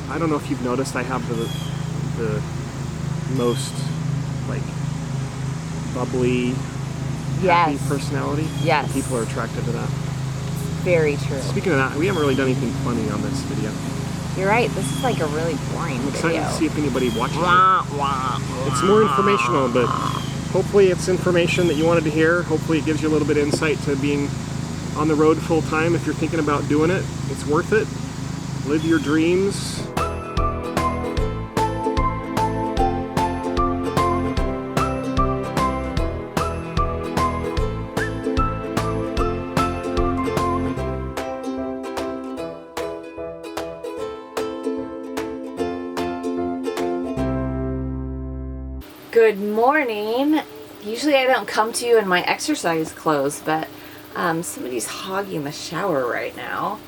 I don't know if you've noticed, I have the most like bubbly, happy personality. Yes. People are attracted to that. Very true. Speaking of that, we haven't really done anything funny on this video. You're right. This is like a really boring I'm excited video. to see if anybody watches Wah, it. wah, It's more informational, but hopefully it's information that you wanted to hear. Hopefully it gives you a little bit of insight to being on the road full time. If you're thinking about doing it, it's worth it. Live your dreams. Good morning. Usually I don't come to you in my exercise clothes, but somebody's hogging the shower right now.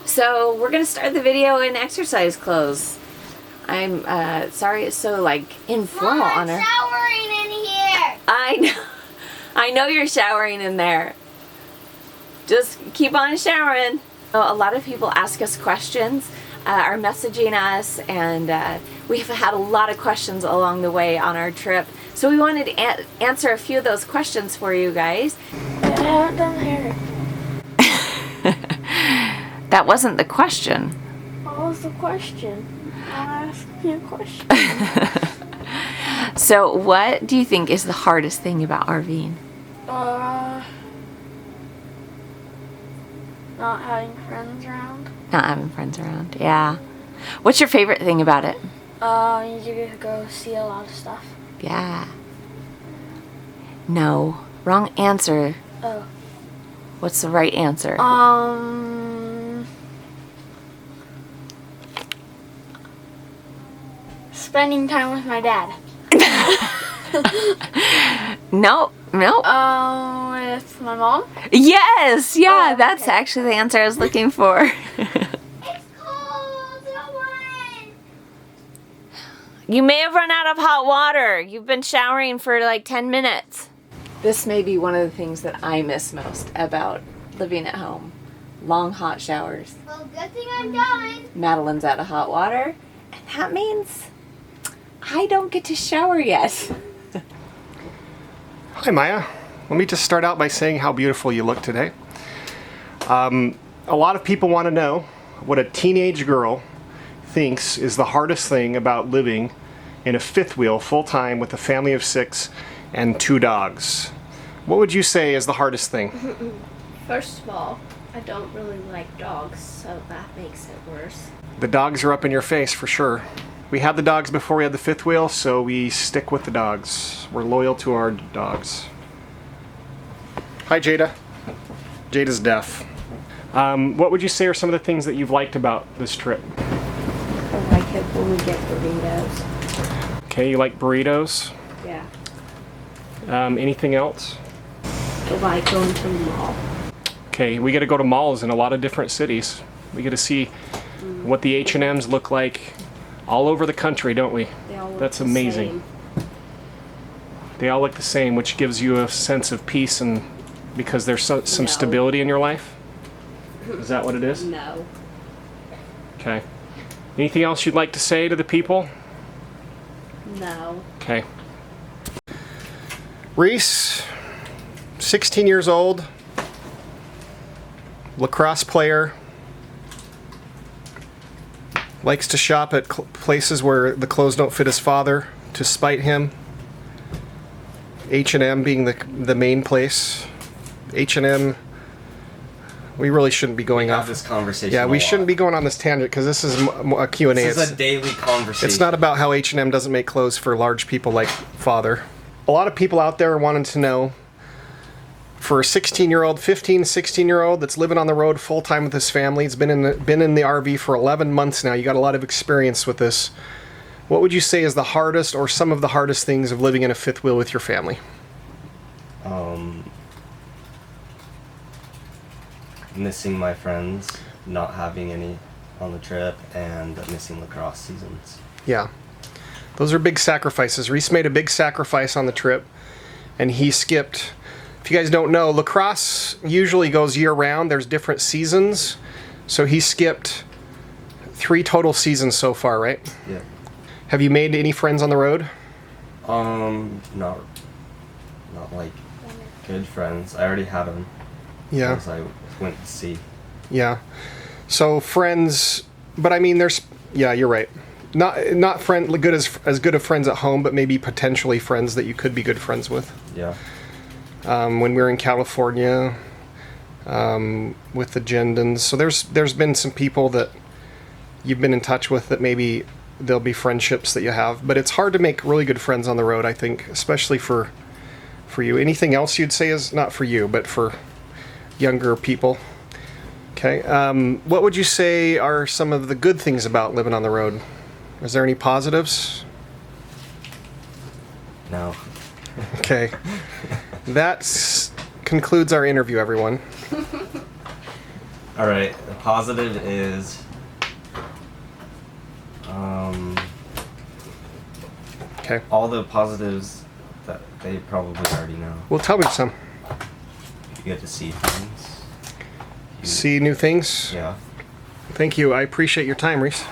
So we're gonna start the video in exercise clothes. I'm sorry it's so like informal on her. I'm showering in here. I know you're showering in there. Just keep on showering. A lot of people ask us questions, are messaging us, and we've had a lot of questions along the way on our trip. So we wanted to answer a few of those questions for you guys. I haven't done hair. That wasn't the question. What was the question? I'll ask you a question. So what do you think is the hardest thing about RVing? Not having friends around. Not having friends around, yeah. What's your favorite thing about it? You get to go see a lot of stuff. Yeah. No. Wrong answer. Oh. What's the right answer? Spending time with my dad. Nope. With my mom. Yes! Yeah, Oh, that's okay. actually the answer I was looking for. It's cold. Don't run. You may have run out of hot water. You've been showering for like 10 minutes. This may be one of the things that I miss most about living at home. Long hot showers. Well, good thing I'm done. Madeline's out of hot water, and that means I don't get to shower yet. Hi Maya. Let me just start out by saying how beautiful you look today. A lot of people want to know what a teenage girl thinks is the hardest thing about living in a fifth wheel full-time with a family of 6 and 2 dogs. What would you say is the hardest thing? First of all, I don't really like dogs, so that makes it worse. The dogs are up in your face for sure. We had the dogs before we had the fifth wheel, so we stick with the dogs. We're loyal to our dogs. Hi Jada. Jada's deaf. What would you say are some of the things that you've liked about this trip? I like it when we get burritos. Okay, you like burritos. Yeah. Anything else? I like going to the mall. Okay, we get to go to malls in a lot of different cities. We get to see what the H&Ms look like all over the country, don't we? They all look That's the amazing. same. They all look the same, which gives you a sense of peace and because there's some No. stability in your life. Is that what it is? No. Okay. Anything else you'd like to say to the people? No. Okay. Reese, 16 years old, lacrosse player, likes to shop at places where the clothes don't fit his father to spite him. H&M being the main place. H&M, we really shouldn't be going Have off this conversation. Yeah, a we lot. shouldn't be going on this tangent because this is a Q&A. This is a daily conversation. It's not about how H&M doesn't make clothes for large people like father. A lot of people out there are wanting to know, for a 16-year-old, 15, 16-year-old that's living on the road full-time with his family, he's been in the RV for 11 months now. You got a lot of experience with this. What would you say is the hardest or some of the hardest things of living in a fifth wheel with your family? Missing my friends, not having any on the trip, and missing lacrosse seasons. Yeah. Those are big sacrifices. Reese made a big sacrifice on the trip, and he skipped. If you guys don't know, lacrosse usually goes year-round. There's different seasons. So he skipped 3 total seasons so far, right? Yeah. Have you made any friends on the road? Not like good friends. I already had them. Yeah. Because I went to sea. Yeah. So friends, but I mean, yeah, you're right. Not good as good of friends at home, but maybe potentially friends that you could be good friends with. Yeah. When we were in California, with the Gendons, so there's been some people that you've been in touch with that maybe there'll be friendships that you have, but it's hard to make really good friends on the road, I think, especially for you. Anything else you'd say is not for you, but for younger people? Okay. What would you say are some of the good things about living on the road? Is there any positives? No. Okay. That concludes our interview, everyone. All right. The positive is, Okay. all the positives that they probably already know. Well, tell me some. You get to see things. See new things? Yeah. Thank you. I appreciate your time, Reese.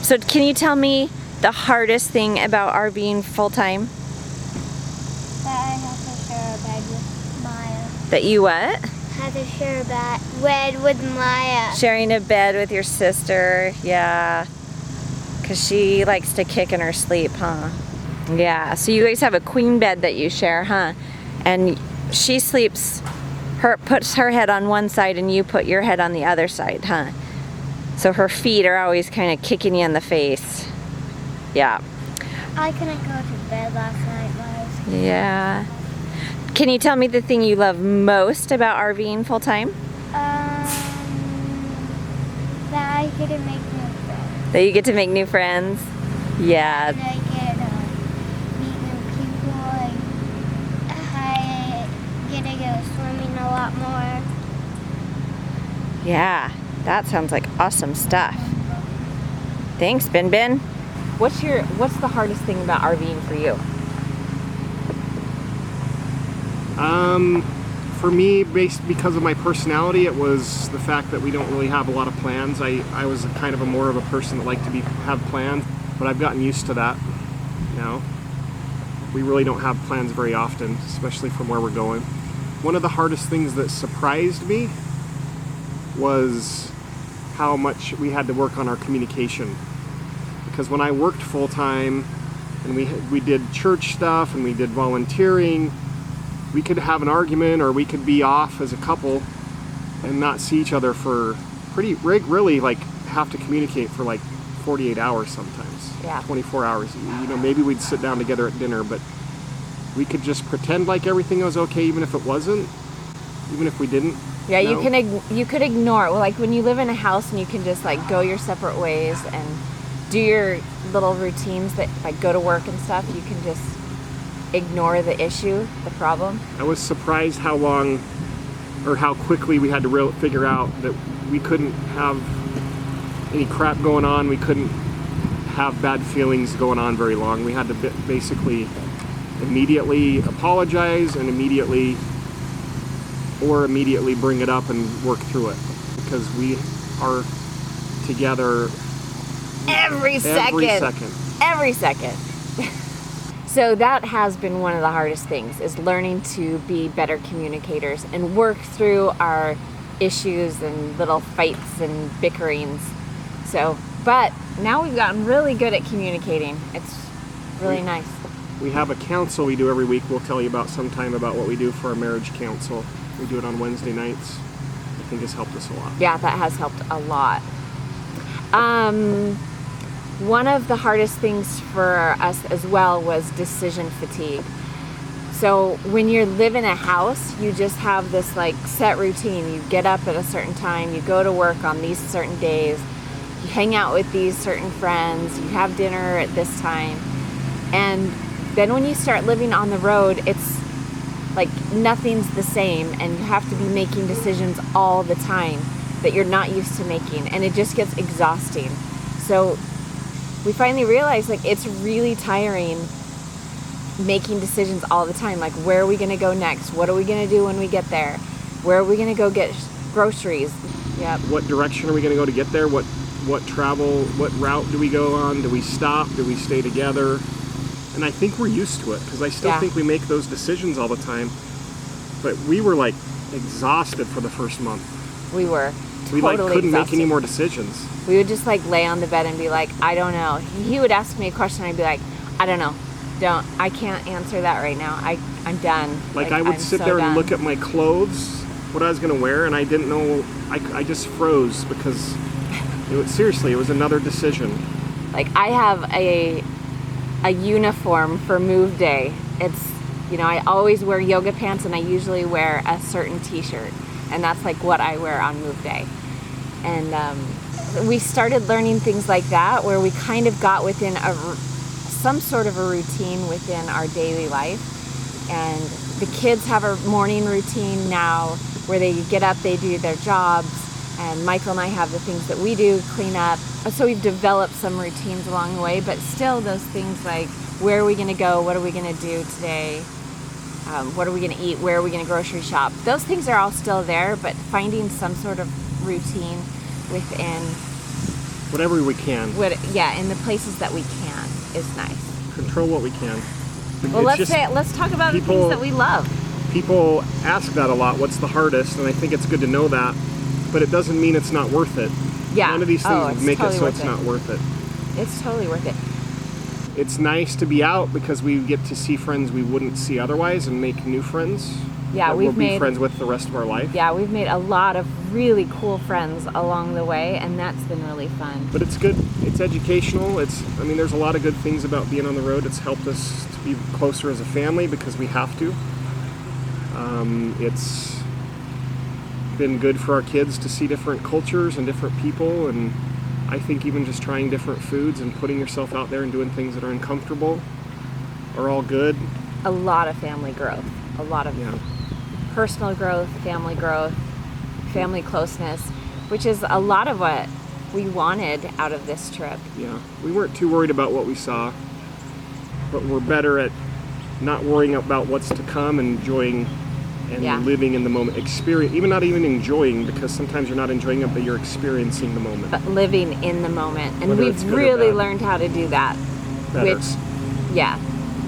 So can you tell me the hardest thing about RVing full-time? That I have to share a bed with Maya. That you what? Had to share a bed with Maya. Sharing a bed with your sister, yeah. Because she likes to kick in her sleep, huh? Yeah, so you guys have a queen bed that you share, huh? And she puts her head on one side and you put your head on the other side, huh? So her feet are always kind of kicking you in the face. Yeah. I couldn't go to bed last night, guys. Yeah. Can you tell me the thing you love most about RVing full-time? That I get to make new friends. That you get to make new friends? Yeah. And I get to meet new people. I get to go swimming a lot more. Yeah. That sounds like awesome stuff. Thanks, Ben. What's the hardest thing about RVing for you? For me, because of my personality, it was the fact that we don't really have a lot of plans. I was kind of more of a person that liked to have plans, but I've gotten used to that now. We really don't have plans very often, especially from where we're going. One of the hardest things that surprised me was how much we had to work on our communication. Because when I worked full-time and we did church stuff and we did volunteering, we could have an argument or we could be off as a couple and not see each other for really like have to communicate for like 48 hours sometimes. Yeah. 24 hours. You know, maybe we'd sit down together at dinner, but we could just pretend like everything was okay even if it wasn't, even if we didn't. Yeah, know? you could ignore it. Well, like when you live in a house and you can just like go your separate ways and do your little routines that like go to work and stuff, you can just ignore the issue, the problem. I was surprised how long or how quickly we had to figure out that we couldn't have any crap going on. We couldn't have bad feelings going on very long. We had to basically immediately apologize and immediately bring it up and work through it, because we are together Every second. So that has been one of the hardest things, is learning to be better communicators and work through our issues and little fights and bickerings. So, but now we've gotten really good at communicating. It's really nice. We have a council we do every week. We'll tell you about sometime about what we do for our marriage council. We do it on Wednesday nights. I think it's helped us a lot. Yeah, that has helped a lot. One of the hardest things for us as well was decision fatigue. So when you live in a house, you just have this like set routine. You get up at a certain time, you go to work on these certain days, you hang out with these certain friends, you have dinner at this time. And then when you start living on the road, it's like nothing's the same, and you have to be making decisions all the time that you're not used to making, and it just gets exhausting. So we finally realized like it's really tiring making decisions all the time. Like, where are we going to go next? What are we going to do when we get there? Where are we going to go get groceries? Yep. What direction are we going to go to get there? What route do we go on? Do we stop? Do we stay together? And I think we're used to it because I still Yeah. think we make those decisions all the time. But we were like exhausted for the first month. We were We totally like couldn't exhausted. make any more decisions. We would just like lay on the bed and be like, I don't know. He would ask me a question, and I'd be like, I don't know. I can't answer that right now. I'm done. Like I would I'm sit so there done. and look at my clothes, what I was going to wear, and I didn't know. I just froze because seriously, it was another decision. Like I have a uniform for move day. It's, I always wear yoga pants, and I usually wear a certain t-shirt, and that's like what I wear on move day. And we started learning things like that where we kind of got within some sort of a routine within our daily life. And the kids have a morning routine now where they get up, they do their jobs, and Michael and I have the things that we do, clean up. So we've developed some routines along the way, but still those things like, where are we going to go? What are we going to do today? What are we going to eat? Where are we going to grocery shop? Those things are all still there, but finding some sort of routine within Whatever we can. in the places that we can is nice. Control what we can. Well, It's let's talk about the people- things that we love. People ask that a lot. What's the hardest? And I think it's good to know that, but it doesn't mean it's not worth it. Yeah. None of these things it's make totally it so worth it's it. not worth it. It's totally worth it. It's nice to be out because we get to see friends we wouldn't see otherwise and make new friends. Yeah, that we've we'll be made friends with the rest of our life. Yeah, we've made a lot of really cool friends along the way, and that's been really fun. But it's good. It's educational. There's a lot of good things about being on the road. It's helped us to be closer as a family because we have to. It's been good for our kids to see different cultures and different people, and I think even just trying different foods and putting yourself out there and doing things that are uncomfortable are all good. A lot of family growth, a lot of Yeah. personal growth, family closeness, which is a lot of what we wanted out of this trip. Yeah, we weren't too worried about what we saw, but we're better at not worrying about what's to come and enjoying and Yeah. living in the moment. Not even enjoying, because sometimes you're not enjoying it, but you're experiencing the moment. But living in the moment, and Whether it's we've good or really bad. learned how to do that. Better. Which, yeah,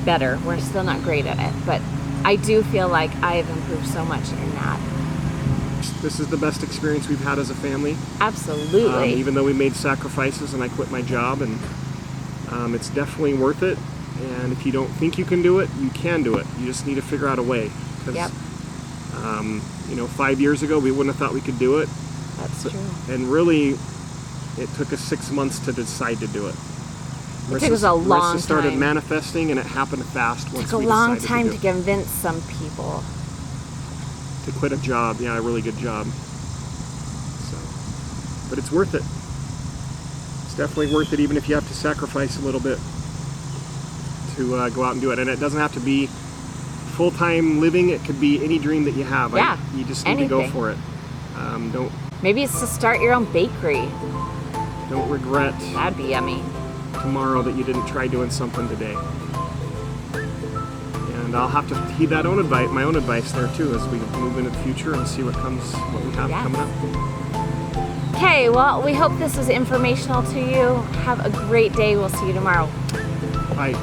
better. We're still not great at it, but I do feel like I have improved so much in that. This is the best experience we've had as a family. Absolutely. Even though we made sacrifices and I quit my job, and it's definitely worth it. And if you don't think you can do it, you can do it. You just need to figure out a way. 'Cause, Yep. 5 years ago, we wouldn't have thought we could do it. That's true. And really, it took us 6 months to decide to do it. It took us a long Marissa started time. manifesting, and it happened fast It once took a we long decided time to, to convince some people. to quit a job. Yeah, a really good job. So, but it's worth it. It's definitely worth it, even if you have to sacrifice a little bit to go out and do it. And it doesn't have to be full-time living. It could be any dream that you have. Yeah, You just need to go anything. for it. Don't Maybe it's to start your own bakery. regret That'd be yummy. tomorrow that you didn't try doing something today. And I'll have to heed my own advice there too, as we move into the future and see what we have Yes. coming up. Okay, well, we hope this is informational to you. Have a great day. We'll see you tomorrow. Bye.